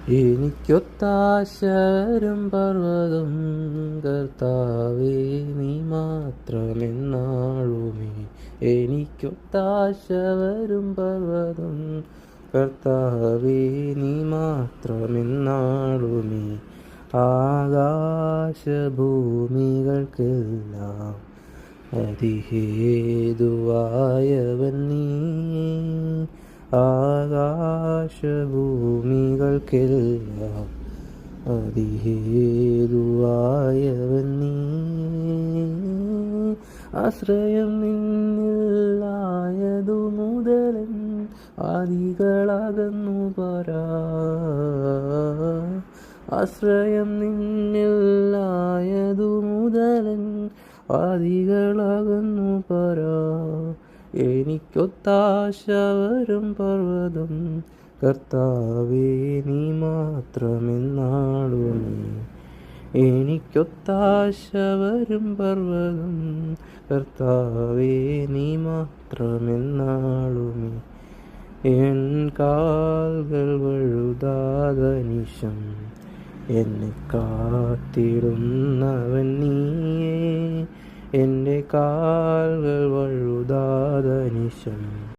എനിക്കൊത്താശരും പർവ്വതം കർത്താവേ നീ മാത്രമെന്നാളുമേ. എനിക്കൊത്താശവരും പർവ്വതം കർത്താവേ നീ മാത്രമെന്നാളുമേ. ആകാശഭൂമികൾക്കെല്ലാം അതിഹേതുവായവൻ നീ. ആകാശഭൂമികൾക്കെല്ലാം അതിഹേതുവായവൻ നീ. ആശ്രയം നിന്നിലായതു മുതലൻ ആദികളകന്നു പരാ. ആശ്രയം നിന്നിലായതു മുതലൻ ആദികളകന്നു പരാ. എനിക്കൊത്താശവരും പർവ്വതം കർത്താവേ നീ മാത്രമെന്നാളുമേ. എനിക്കൊത്താശവരും പർവ്വതം കർത്താവേ നീ മാത്രമെന്നാളുമേ. എൻ കാൽകൾ വഴുതാതനിശം എന്നെ കാത്തിടുന്നവൻ നീയേ. എൻ്റെ കാൽകൾ വഴുതാതനിശം